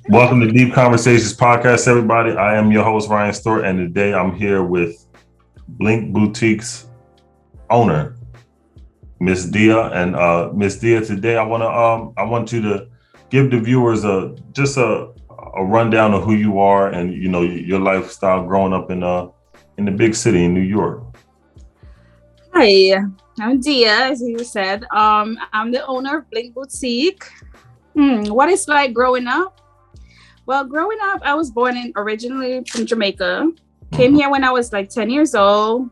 Welcome to Deep Conversations Podcast, everybody. I am your host, Ryan Stewart, and today I'm here with Blink Boutique's owner, Miss Dia. And Miss Dia, today I want you to give the viewers a rundown of who you are and your lifestyle growing up in the big city in New York. Hi, I'm Dia, as you said. I'm the owner of Blink Boutique. What it's like growing up? Well, growing up, I was originally from Jamaica. Came here when I was like 10 years old.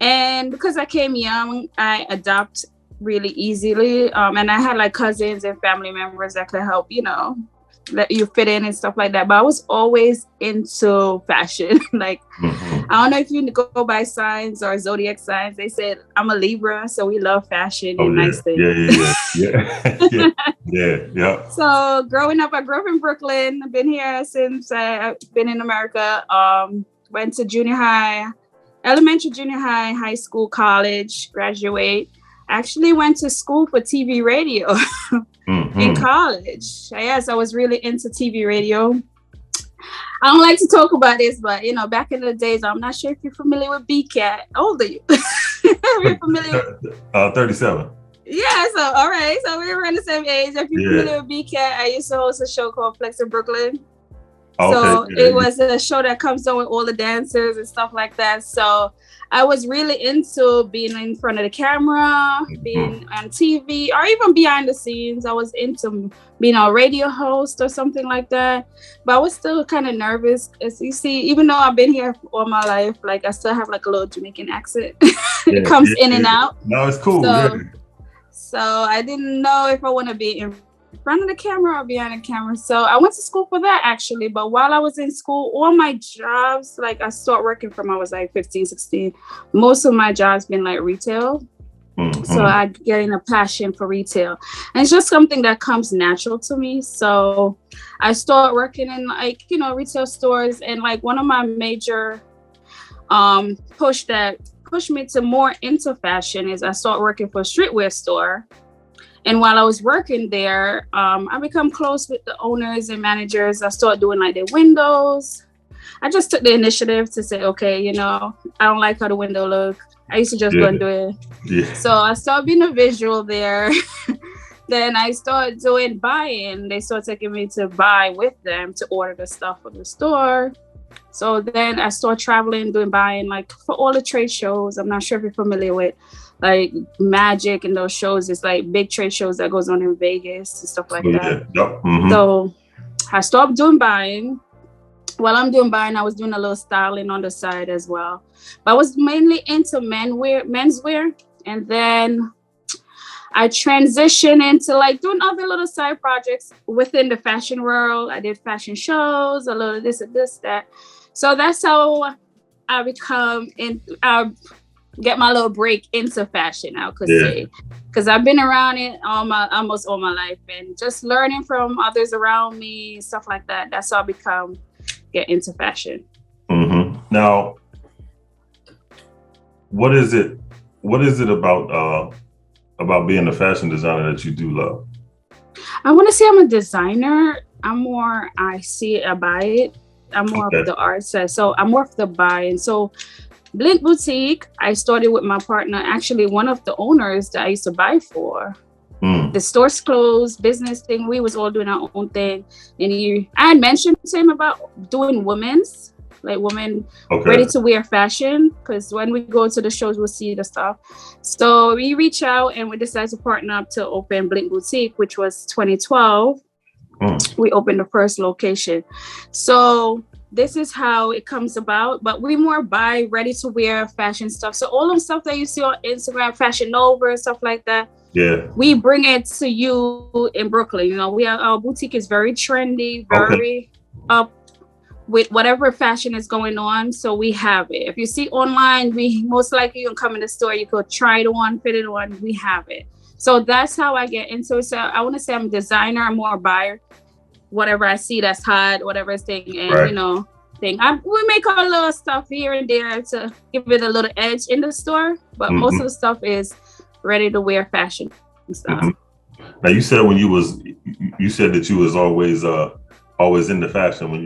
And because I came young, I adapt really easily. And I had like cousins and family members that could help, let you fit in and stuff like that. But I was always into fashion. I don't know if you go by signs or zodiac signs. They said I'm a Libra, so we love fashion and nice things. Yeah. So growing up, I grew up in Brooklyn. I've been here since I've been in America. Went to junior high, elementary, junior high, high school, college, graduate. Actually went to school for TV radio in college. Yes, I was really into TV radio. I don't like to talk about this, but back in the days, I'm not sure if you're familiar with BCAT. How old are you? Are you familiar? 37. Yeah, so all right. So we were in the same age. If you're familiar with BCAT, I used to host a show called Flex in Brooklyn. So it was a show that comes on with all the dancers and stuff like that. So I was really into being in front of the camera, being on TV, or even behind the scenes. I was into being a radio host or something like that. But I was still kind of nervous. As you see, even though I've been here all my life, like I still have like a little Jamaican accent. It comes in and out. No, it's cool. So I didn't know if I want to be in front of the camera or behind the camera. So I went to school for that actually. But while I was in school, all my jobs, like I started working from I was like 15, 16. Most of my jobs been like retail. So I getting a passion for retail. And it's just something that comes natural to me. So I started working in like, retail stores. And like one of my major pushed me to more into fashion is I started working for a streetwear store. And while I was working there, I become close with the owners and managers. I started doing like their windows. I just took the initiative to say, okay, I don't like how the window look. I used to just go and do it. Yeah. So I started being a visual there. Then I started doing buying. They started taking me to buy with them to order the stuff for the store. So then I started traveling, doing buying like for all the trade shows. I'm not sure if you're familiar with like Magic and those shows. It's like big trade shows that goes on in Vegas and stuff like that. So I stopped doing buying. While I'm doing buying, I was doing a little styling on the side as well. But I was mainly into menswear. And then I transitioned into like doing other little side projects within the fashion world. I did fashion shows, a little this and this, that. So that's how I get my little break into fashion, I could say. Because I've been around it almost all my life and just learning from others around me, stuff like that. That's how I get into fashion. Now, what is it about being a fashion designer that you do love? I want to say I'm a designer. I see it, I buy it. I'm more of the art side. So I'm more of the buying. So Blink Boutique, I started with my partner, actually one of the owners that I used to buy for. The store's closed, business thing, we was all doing our own thing. And I had mentioned to him about doing women's, like women ready to wear fashion, because when we go to the shows, we'll see the stuff. So we reached out and we decided to partner up to open Blink Boutique, which was 2012. We opened the first location. So this is how it comes about, but we more buy ready to wear fashion stuff. So all the stuff that you see on Instagram, Fashion Nova and stuff like that, we bring it to you in Brooklyn. Our boutique is very trendy, very up with whatever fashion is going on. So we have it. If you see online, we most likely you'll come in the store, you could try it on, fit it on, we have it. So that's how I get into it. So I want to say I'm a designer, I'm more a buyer. Whatever I see that's hot, whatever thing, and we make our little stuff here and there to give it a little edge in the store, but most of the stuff is ready to wear fashion stuff. Now you said that you was always always into fashion when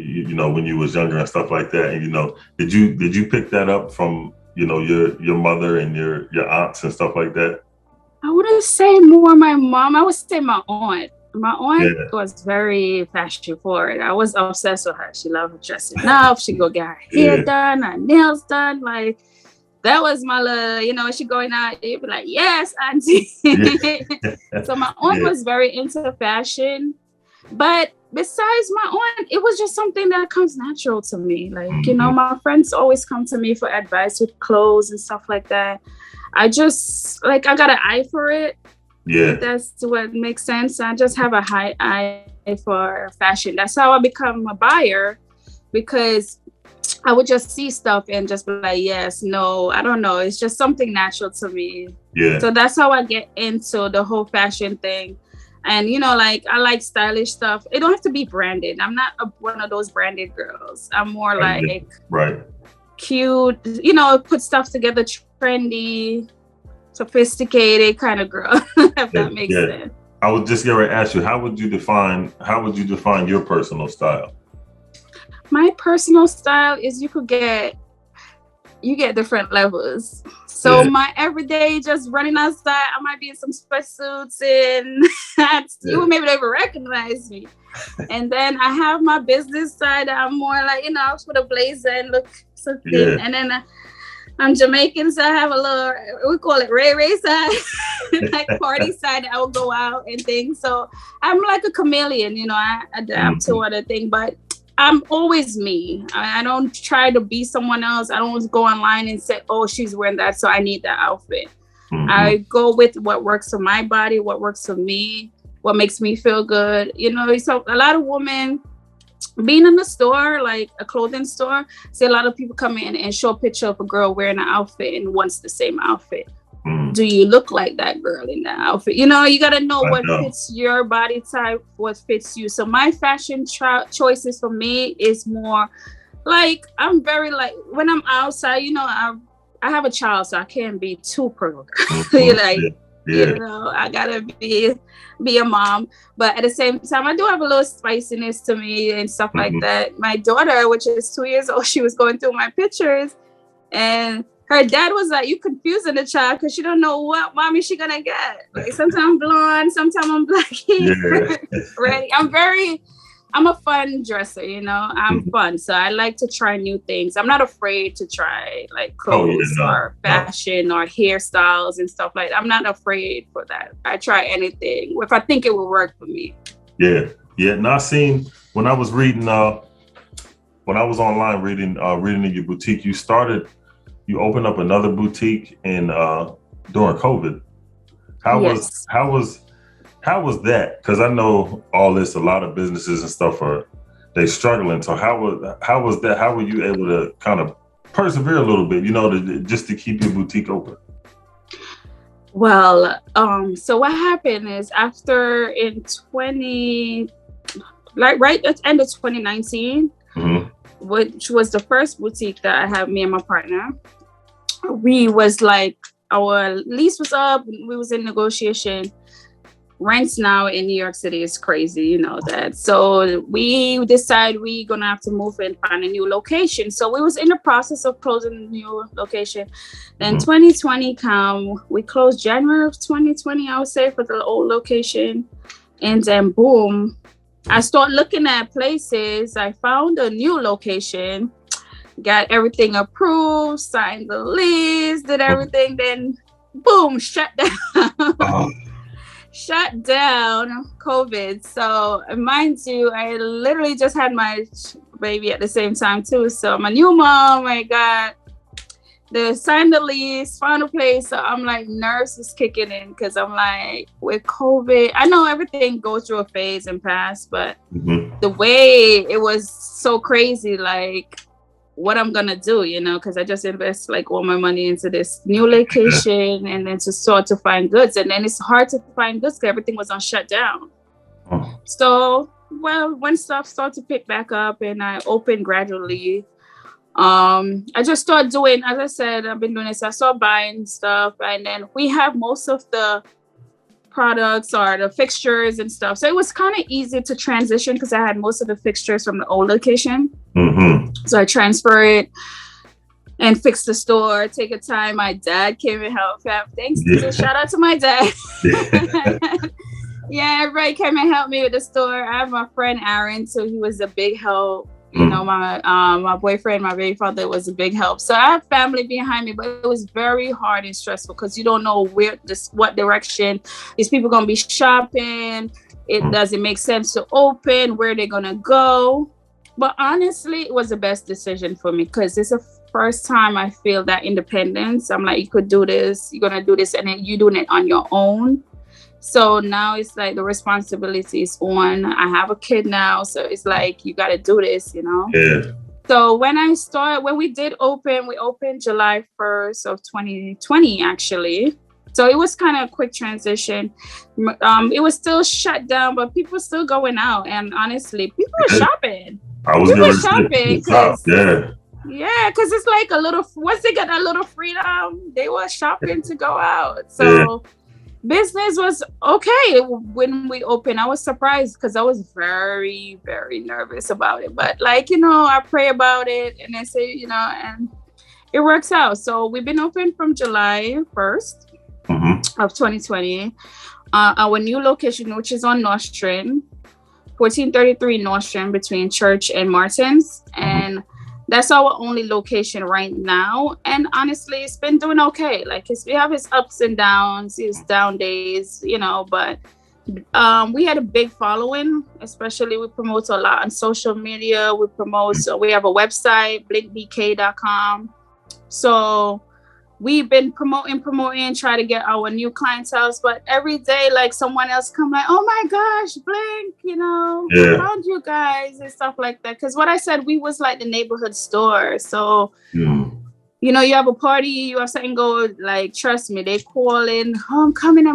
when you was younger and stuff like that. And did you pick that up from your mother and your aunts and stuff like that? I wouldn't say more my mom. I would say my aunt. My aunt was very fashion forward. I was obsessed with her. She loved dressing up. She go get her hair done, her nails done. Like that was my little, she going out, you'd be like, yes, auntie. So my aunt was very into fashion. But besides my aunt, it was just something that comes natural to me. Like, my friends always come to me for advice with clothes and stuff like that. I just, I got an eye for it. Yeah. That's what makes sense. I just have a high eye for fashion. That's how I become a buyer, because I would just see stuff and just be like, yes, no, I don't know. It's just something natural to me. Yeah. So that's how I get into the whole fashion thing. And, I like stylish stuff. It don't have to be branded. I'm not one of those branded girls. I'm more like cute, put stuff together, trendy, sophisticated kind of girl, if that makes sense. I was just going to ask you, how would you define your personal style? My personal style is you get different levels. So my everyday just running outside, I might be in some sweatsuits and you won't maybe even recognize me. And then I have my business side. I'm more like, with a blazer and look so thin. And then I'm Jamaican, so I have a little, we call it Ray side, like party side. I will go out and things. So I'm like a chameleon, I adapt to other things, but I'm always me. I don't try to be someone else. I don't go online and say, oh, she's wearing that, so I need that outfit. I go with what works for my body, what works for me, what makes me feel good. So a lot of women being in the store, like a clothing store, see a lot of people come in and show a picture of a girl wearing an outfit and wants the same outfit. Do you look like that girl in that outfit? You got to know what fits your body type, what fits you. So my fashion choices for me is more like, I'm very when I'm outside, I have a child, so I can't be too provocative. I gotta be a mom, but at the same time, I do have a little spiciness to me and stuff like that. My daughter, which is 2 years old, she was going through my pictures, and her dad was like, "You confusing the child because she don't know what mommy she gonna get. Like sometimes I'm blonde, sometimes I'm black hair, ready. I'm a fun dresser, I'm fun. So I like to try new things. I'm not afraid to try like clothes or fashion or hairstyles and stuff like that. I'm not afraid for that. I try anything if I think it will work for me. Yeah. Yeah. Now I seen when I was reading, when I was online reading in your boutique, you opened up another boutique in during COVID. How was that? Because I know a lot of businesses and stuff they struggling. So how was that? How were you able to kind of persevere a little bit, just to keep your boutique open? Well, so what happened is after right at the end of 2019, which was the first boutique that I had, me and my partner, we was like, our lease was up, we was in negotiation. Rents now in New York City is crazy, that. So we decided we gonna have to move and find a new location. So we was in the process of closing the new location. Then 2020 come, we closed January of 2020, I would say, for the old location. And then boom, I start looking at places. I found a new location, got everything approved, signed the lease, did everything, then boom, shut down. Shut down, COVID. So mind you, I literally just had my baby at the same time too. So I'm a new mom, I got signed the lease, found a place. So I'm like, nerves is kicking in because I'm like, with COVID, I know everything goes through a phase and pass, but the way it was so crazy, like what I'm gonna do, because I just invest like all my money into this new location and then to start to find goods. And then it's hard to find goods because everything was on shutdown. So, when stuff started to pick back up and I opened gradually, I just started doing, as I said, I've been doing this. I started buying stuff, and then we have most of the products or the fixtures and stuff. So it was kind of easy to transition because I had most of the fixtures from the old location. So I transfer it and fix the store, take a time. My dad came and helped. Shout out to my dad. Yeah, everybody came and helped me with the store. I have my friend Aaron, so he was a big help. You know, my boyfriend, my baby father was a big help. So I have family behind me, but it was very hard and stressful because you don't know what direction these people gonna be shopping. It doesn't make sense to open, where they're gonna go. But honestly, it was the best decision for me because it's the first time I feel that independence. I'm like, you could do this, you're gonna do this, and then you're doing it on your own. So now it's like the responsibility is on. I have a kid now, so it's like you got to do this, you know. Yeah. So when we did open, we opened July 1st of 2020 actually. So it was kind of a quick transition. It was still shut down, but people were still going out, and honestly, people were shopping. People were shopping because because it's like once they get a little freedom, they were shopping to go out. So. Yeah. Business was okay when we opened. I was surprised because I was very, very nervous about it. But like, you know, I pray about it and I say, you know, and it works out. So we've been open from July 1st of 2020. Our new location, which is on Nostrand, 1433 Nostrand between Church and Martins. And that's our only location right now. And honestly, it's been doing okay. Like we have its ups and downs, its down days, you know, but we had a big following, especially we promote a lot on social media. We have a website, blinkbk.com. So we've been promoting, try to get our new clientele, but every day, like someone else come like, oh my gosh, Blink, you know, I found you guys and stuff like that. Because what I said, we was like the neighborhood store. So, you know, you have a party, you have something go, like, trust me, they call in, oh, I'm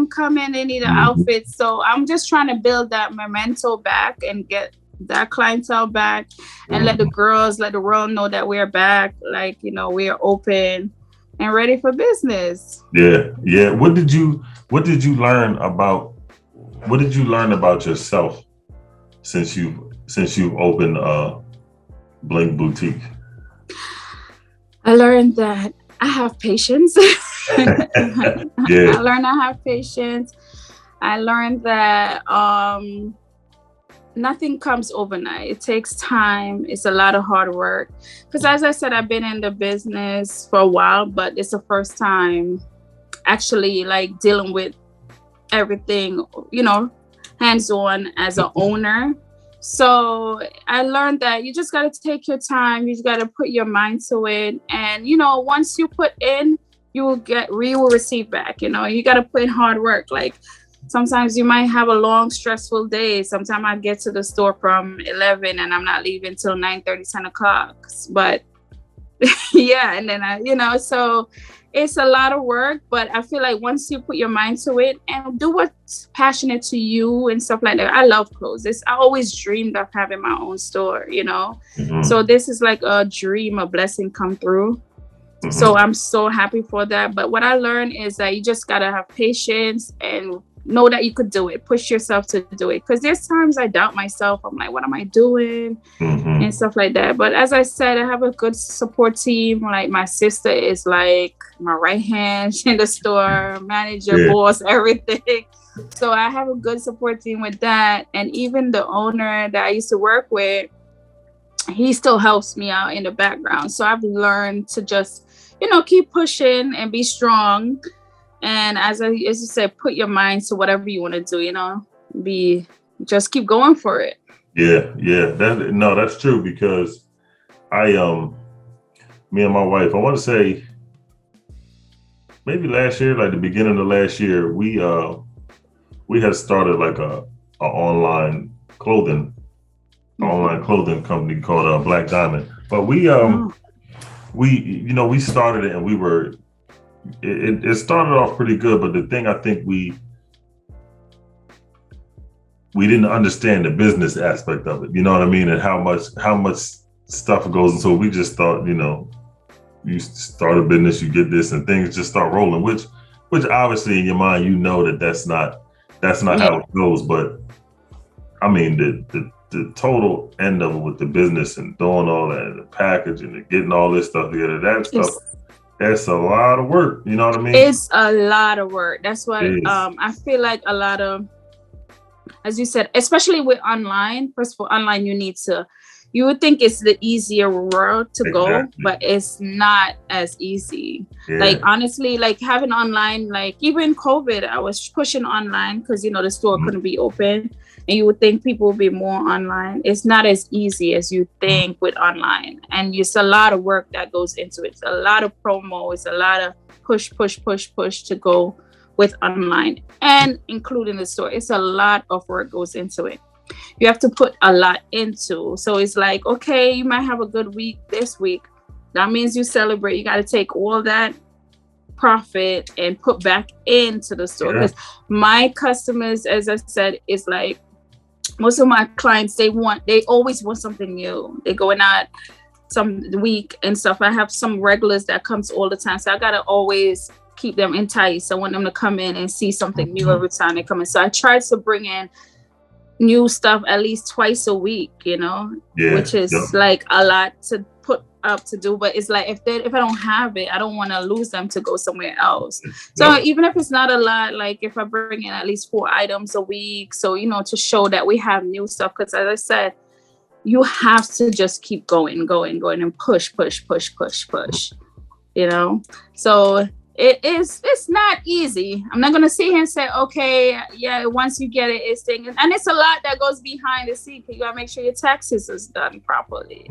coming, they need an outfit. So I'm just trying to build that memento back and get that clientele back and let the world know that we're back. Like, you know, we're open and ready for business. Yeah. What did you learn about yourself since you opened Blink Boutique? I learned that I have patience. I learned I have patience. I learned that nothing comes overnight. It takes time. It's a lot of hard work. Because as I said, I've been in the business for a while, but it's the first time actually like dealing with everything, you know, hands-on as an owner. So I learned that you just got to take your time. You just got to put your mind to it. And, you know, once you put in, you will receive back. You know, you got to put in hard work. Like, sometimes you might have a long, stressful day. Sometimes I get to the store from 11 and I'm not leaving till 9:30, 10 o'clock. But and then you know, so it's a lot of work. But I feel like once you put your mind to it and do what's passionate to you and stuff like that. I love clothes. I always dreamed of having my own store, you know. So this is like a dream, a blessing come through. So I'm so happy for that. But what I learned is that you just gotta have patience and know that you could do it. Push yourself to do it. Because there's times I doubt myself. I'm like, what am I doing? And stuff like that. But as I said, I have a good support team. Like my sister is like my right hand in the store, manager, boss, everything. So I have a good support team with that. And even the owner that I used to work with, he still helps me out in the background. So I've learned to just, you know, keep pushing and be strong. And as you said, put your mind to whatever you want to do, you know, just keep going for it. Yeah. That's true because me and my wife, I want to say maybe last year, like the beginning of last year, we had started like a online clothing company called Black Diamond. But we started it and it started off pretty good, but the thing I think we didn't understand the business aspect of it, you know what I mean, and how much stuff goes into it. We just thought, you know, you start a business, you get this, and things just start rolling, which obviously in your mind, you know, that's not that's not how it goes. But I mean, the total end of it with the business and doing all that, and the packaging and getting all this stuff together, that's a lot of work. You know what I mean? It's a lot of work. That's why I feel like a lot of, as you said, especially with online. First of all, online you would think it's the easier road to go, but it's not as easy. Like honestly, like having online, like even COVID, I was pushing online because the store couldn't be open, and you would think people would be more online. It's not as easy as you think with online, and it's a lot of work that goes into it. It's a lot of promo. It's a lot of push to go with online, and including the store. It's a lot of work goes into it. You have to put a lot into. So it's like, okay, you might have a good week this week. That means you celebrate. You got to take all that profit and put back into the store. Because my customers, as I said, is like most of my clients, they always want something new. They're going out some week and stuff. I have some regulars that comes all the time. So I got to always keep them enticed. I want them to come in and see something new every time they come in. So I try to bring in new stuff at least twice a week, which is like a lot to put up to do. But it's like if I don't have it, I don't want to lose them to go somewhere else. So even if it's not a lot, like if I bring in at least 4 items a week, so to show that we have new stuff, because as I said, you have to just keep going and push. So it's not easy. I'm not gonna sit here and say, okay, once you get it, it's taking, and it's a lot that goes behind the scene. You gotta make sure your taxes is done properly.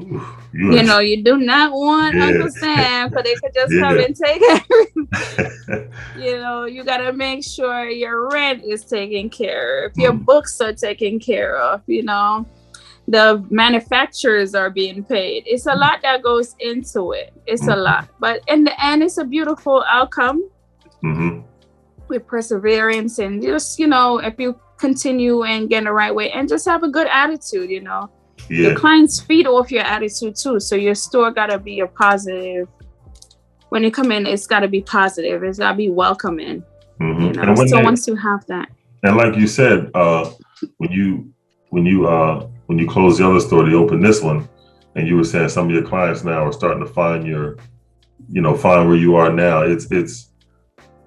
You do not want Uncle Sam, because they could just come and take everything. You gotta make sure your rent is taken care of, your books are taken care of, the manufacturers are being paid. It's a lot that goes into it. It's a lot. But in the end, it's a beautiful outcome with perseverance. And just, if you continue and get in the right way and just have a good attitude, Your clients feed off your attitude too. So your store got to be a positive. When you come in, it's got to be positive. It's got to be welcoming. So once you have that. And like you said, when you close the other store, you open this one, and you were saying some of your clients now are starting to find find where you are now. It's because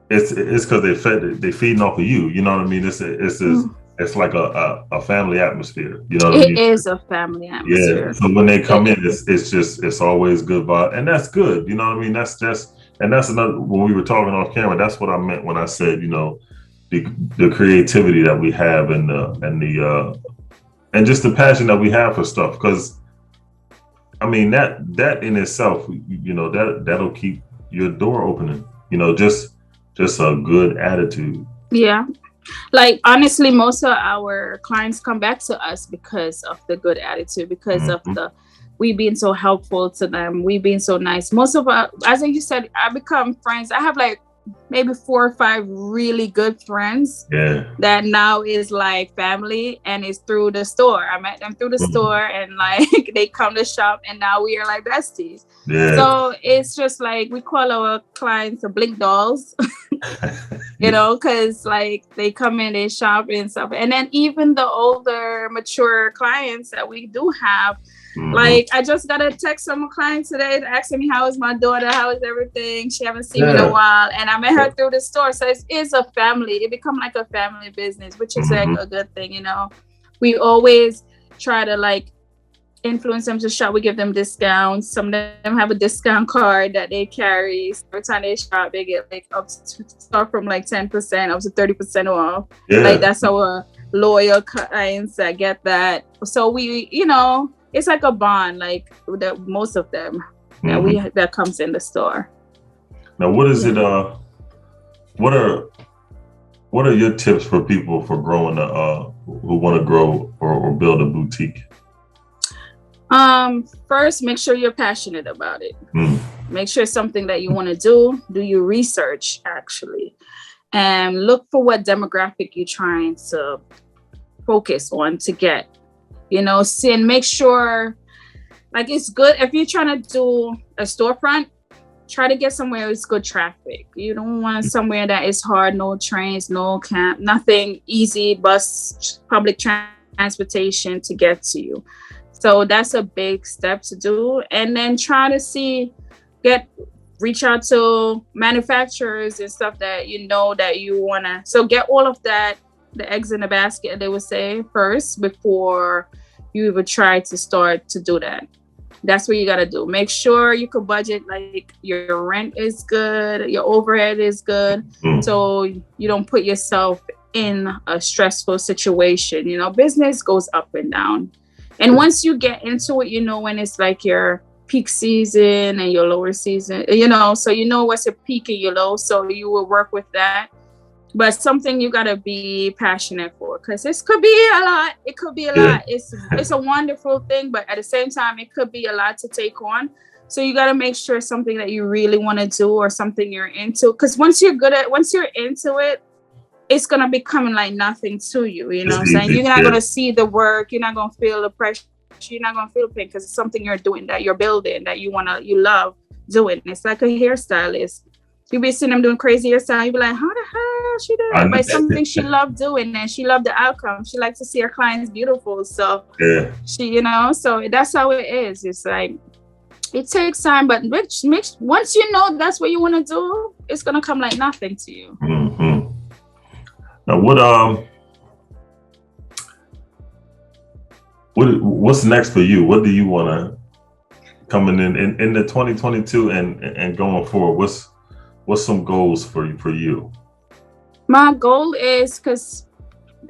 they feeding off of you. You know what I mean? It's like a family atmosphere. You know what I mean? It is a family atmosphere. Yeah. So when they come in, it's always good vibe, and that's good. You know what I mean? That's another. When we were talking off camera, that's what I meant when I said the creativity that we have and just the passion that we have for stuff, because I mean that in itself, that'll keep your door opening. Just a good attitude. Yeah, like honestly, most of our clients come back to us because of the good attitude, because of we being so helpful to them, we being so nice. Most of our, as you said, I become friends. I have like maybe 4 or 5 really good friends that now is like family, and it's through the store. I met them through the store, and like they come to shop, and now we are like besties. So it's just like we call our clients the blink dolls. Because like they come in, they shop and stuff. And then even the older mature clients that we do have, like I just got a text from a client today asking me, how is my daughter, how is everything, she haven't seen me in a while, and I met her through the store. So it is a family. It become like a family business, which is like a good thing. We always try to like influence them to shop. We give them discounts. Some of them have a discount card that they carry. So every time they shop, they get like up to start from like 10% up to 30% off. Like that's our loyal clients that get that. So we, it's like a bond, like that most of them that comes in the store. Now, what is it? What are your tips for people for growing who want to grow or build a boutique? First, make sure you're passionate about it. Make sure it's something that you want to do. Do your research actually, and look for what demographic you're trying to focus on to get. And make sure, like, it's good if you're trying to do a storefront, try to get somewhere with good traffic. You don't want somewhere that is hard, no trains, no camp, nothing easy, bus, public transportation to get to you. So that's a big step to do. And then try to reach out to manufacturers and stuff that you know that you want to. So get all of that, the eggs in the basket, they would say, first before you even try to start to do that. That's what you got to do. Make sure you could budget, like your rent is good, your overhead is good. So you don't put yourself in a stressful situation. You know, business goes up and down. And once you get into it, you know, when it's like your peak season and your lower season, you know, so you know what's your peak and your low. So you will work with that. But something you gotta be passionate for, because this could be a lot. It could be a lot. It's a wonderful thing, but at the same time, it could be a lot to take on. So you gotta make sure it's something that you really want to do or something you're into. Because once you're into it, it's gonna become like nothing to you. You know what I'm saying? You're not gonna see the work. You're not gonna feel the pressure. You're not gonna feel the pain because it's something you're doing, that you're building, that you love doing. It's like a hairstylist. You be seeing them doing crazy hairstyle. You be like, how the hell she did it? But something she loved doing, and she loved the outcome. She likes to see her clients beautiful. So she, you know, so that's how it is. It's like, it takes time, but once you know that's what you want to do, it's gonna come like nothing to you. Mm-hmm. Now, what's next for you? What do you want to coming in the 2022 and going forward? What's some goals for you? My goal is, because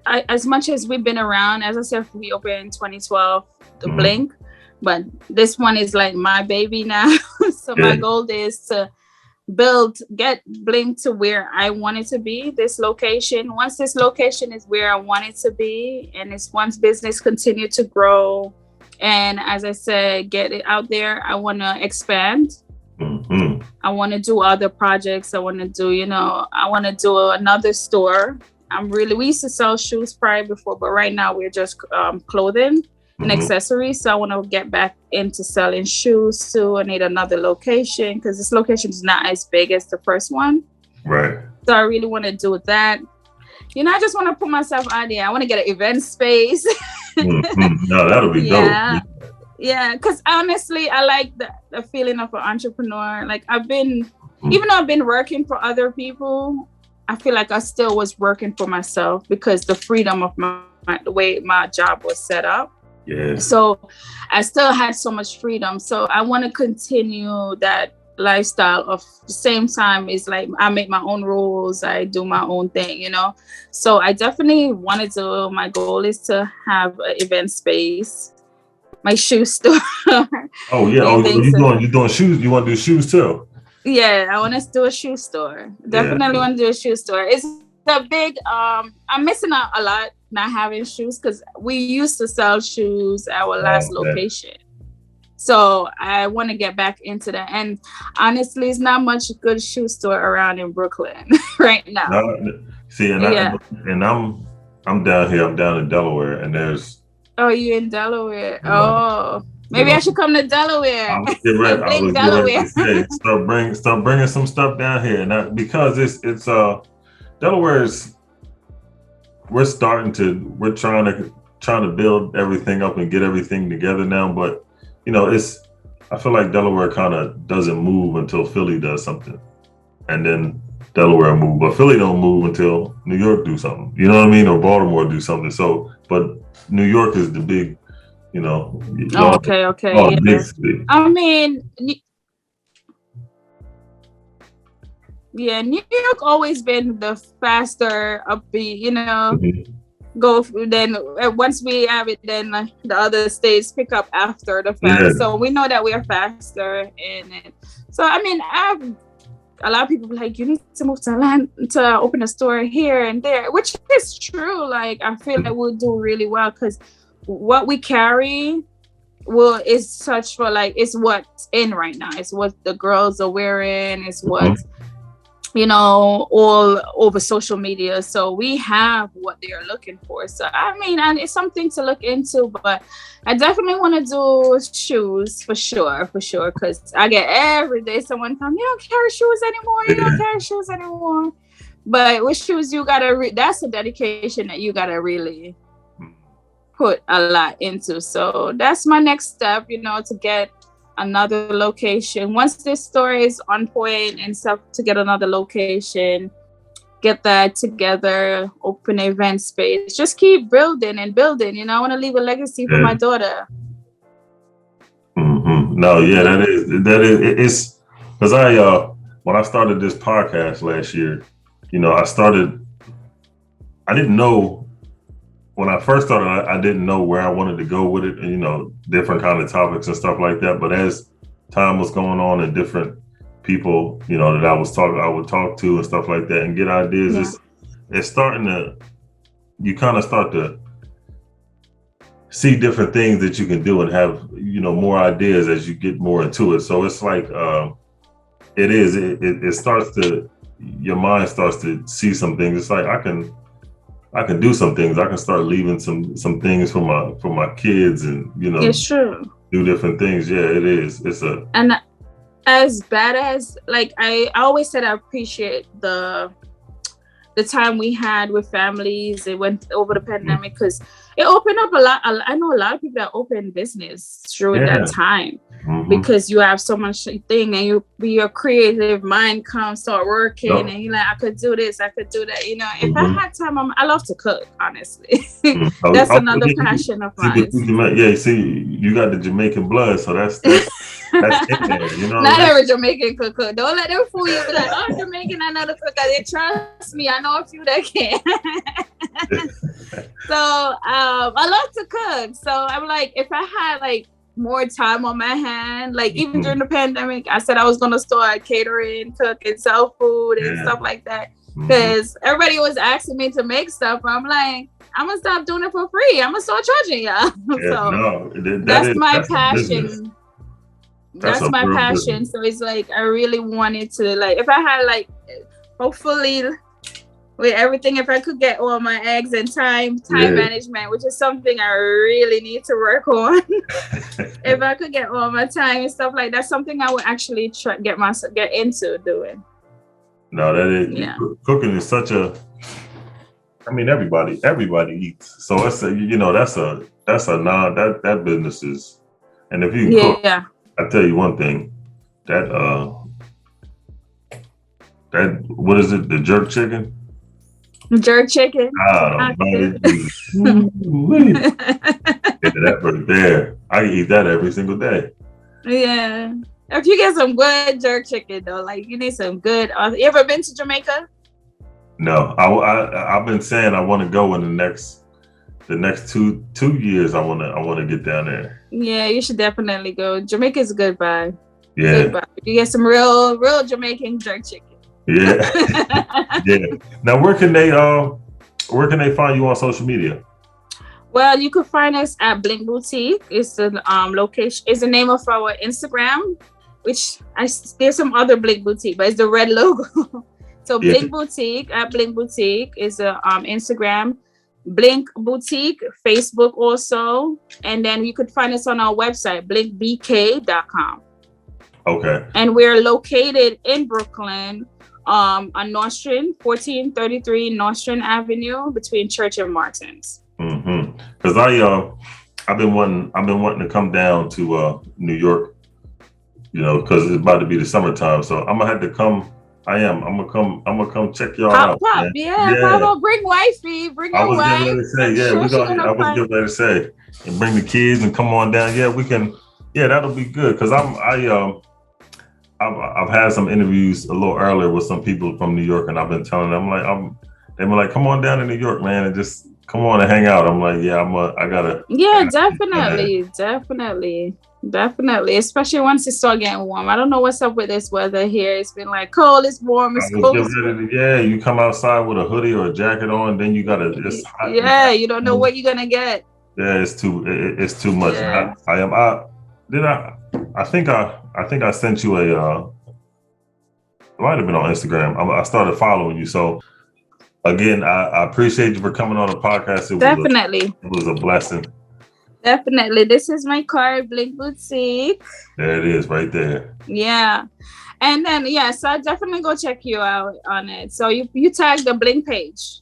as much as we've been around, as I said, we opened in 2012, the Blink, but this one is like my baby now. So my goal is to get Blink to where I want it to be, this location. Once this location is where I want it to be, and it's once business continue to grow, and as I said, get it out there, I want to expand. I want to do other projects. I want to do, I want to do another store. We used to sell shoes prior before, but right now we're just clothing and accessories. So I want to get back into selling shoes too. I need another location because this location is not as big as the first one. Right. So I really want to do that. I just want to put myself out there. I want to get an event space. No, that'll be dope. Yeah, because honestly, I like the feeling of an entrepreneur. Like even though I've been working for other people, I feel like I still was working for myself because the freedom of the way my job was set up. Yeah. So I still had so much freedom. So I want to continue that lifestyle of the same time. Is like I make my own rules. I do my own thing, So I definitely wanted to. My goal is to have an event space. My shoe store. Oh yeah. Oh, you doing shoes? You want to do shoes too? Yeah, I want to do a shoe store. Definitely want to do a shoe store. It's a big. I'm missing out a lot not having shoes because we used to sell shoes at our last location. So I want to get back into that. And honestly, it's not much good shoe store around in Brooklyn right now. See, I'm down here. I'm down in Delaware, and there's. Oh, you in Delaware? Oh, maybe I should come to Delaware. Delaware. Start bringing some stuff down here, and because it's Delaware's. We're trying to build everything up and get everything together now, but I feel like Delaware kind of doesn't move until Philly does something, and then Delaware move, but Philly don't move until New York do something. You know what I mean? Or Baltimore do something. So, but New York is the big, Okay. big city. I mean, New York always been the faster upbeat, go through. Then once we have it, then the other states pick up after the fact. Yeah. So we know that we are faster in it. So I mean, a lot of people be like, you need to move to Atlanta to open a store here and there, which is true. Like I feel like we'll do really well because what we carry is such for like it's what's in right now. It's what the girls are wearing. It's what all over social media. So we have what they're looking for. So, I mean, and it's something to look into, but I definitely want to do shoes for sure. Because I get every day someone come, you don't carry shoes anymore. You don't carry shoes anymore. But with shoes, you got to, that's a dedication that you got to really put a lot into. So that's my next step, to get another location. Once this store is on point and stuff, to get another location, get that together, open an event space, just keep building and building. I want to leave a legacy for my daughter. No, that is it's because when I started this podcast last year, I didn't know when I first started, I didn't know where I wanted to go with it, different kind of topics and stuff like that. But as time was going on and different people, that I would talk to and stuff like that and get ideas, it's starting to, you kind of start to see different things that you can do and have, more ideas as you get more into it. So it's like, it starts to, your mind starts to see some things. It's like, I can do some things. I can start leaving some things for my kids and, it's true. Do different things. Yeah, it is. And as bad as, like, I always said, I appreciate the time we had with families. It went over the pandemic because it opened up a lot. I know a lot of people that opened business during that time because you have so much thing and your creative mind comes start working and you're like, I could do this, I could do that. If I had time, I love to cook, honestly. That's another passion of mine. Yeah, see, you got the Jamaican blood, so that's in there, Not every Jamaican cook. Don't let them fool you. Be like, oh, Jamaican, I know to cook. They trust me. I know a few that can. So I love to cook. So I'm like, if I had like more time on my hand, like even during the pandemic, I said I was gonna start catering, cook, and sell food and stuff like that. Because everybody was asking me to make stuff. I'm like, I'm gonna stop doing it for free. I'm gonna start charging y'all. That's my passion. That's my passion. So it's like I really wanted to, like, if I had like, hopefully with everything, if I could get all my eggs and time management, which is something I really need to work on. If I could get all my time and stuff like that, something I would actually get into doing. No, that is cooking is such a. I mean, everybody eats, so it's that business is, and if you can cook, I tell you one thing, that what is it? The jerk chicken. Jerk chicken. That right there. I eat that every single day. Yeah. If you get some good jerk chicken though, like you need some good. You ever been to Jamaica? No, I've been saying I want to go in the next 2 years. I want to get down there. Yeah, you should definitely go. Jamaica's a good vibe. Yeah. Good vibe. You get some real Jamaican jerk chicken. Yeah. Yeah. Now, where can they find you on social media? Well, you could find us at Blink Boutique. It's the location. It's the name of our Instagram, which there's some other Blink Boutique, but it's the red logo. So Blink Boutique at Blink Boutique is a Instagram. Blink Boutique, Facebook also, and then you could find us on our website, blinkbk.com. Okay. And we're located in Brooklyn, on Nostrand, 1433 Nostrand Avenue, between Church and Martins. Because I've been wanting to come down to New York, because it's about to be the summertime. So I'm gonna have to come. I'm gonna come check y'all out. Pop, yeah. Bring wifey, bring your wife. I was getting ready to say, and bring the kids and come on down. Yeah, we can. Yeah, that'll be good. Because I've had some interviews a little earlier with some people from New York, and I've been telling them, they were like, come on down to New York, man, and just come on and hang out. I'm like, yeah, I gotta. Yeah, definitely. Especially once it start getting warm. I don't know what's up with this weather here. It's been like cold, it's warm, it's cold. You come outside with a hoodie or a jacket on, then you gotta just. Yeah, you don't know what you're gonna get. Yeah, it's too much. Yeah. I think I sent you might have been on Instagram. I started following you. So again, I appreciate you for coming on the podcast. Definitely. It was a blessing. Definitely. This is my card, Blink Boutique. There it is right there. Yeah. And then, so I definitely go check you out on it. So you tagged the Blink page.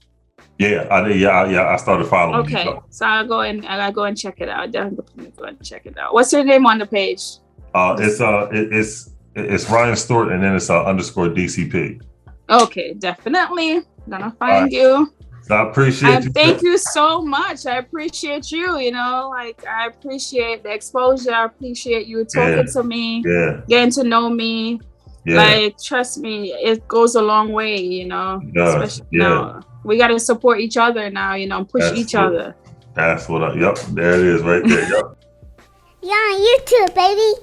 Yeah, I did. Yeah, I started following you. Okay. So I'll go and check it out. Definitely go and check it out. What's your name on the page? It's Ryan Stewart, and then it's _ DCP. Okay, definitely gonna find you. So I appreciate you. Thank you so much. I appreciate you. I appreciate the exposure. I appreciate you talking to me, getting to know me. Yeah. Trust me, it goes a long way. Especially now. We got to support each other now. Push each other. That's what. Yep, there it is, right there. Yep. You're on YouTube, baby.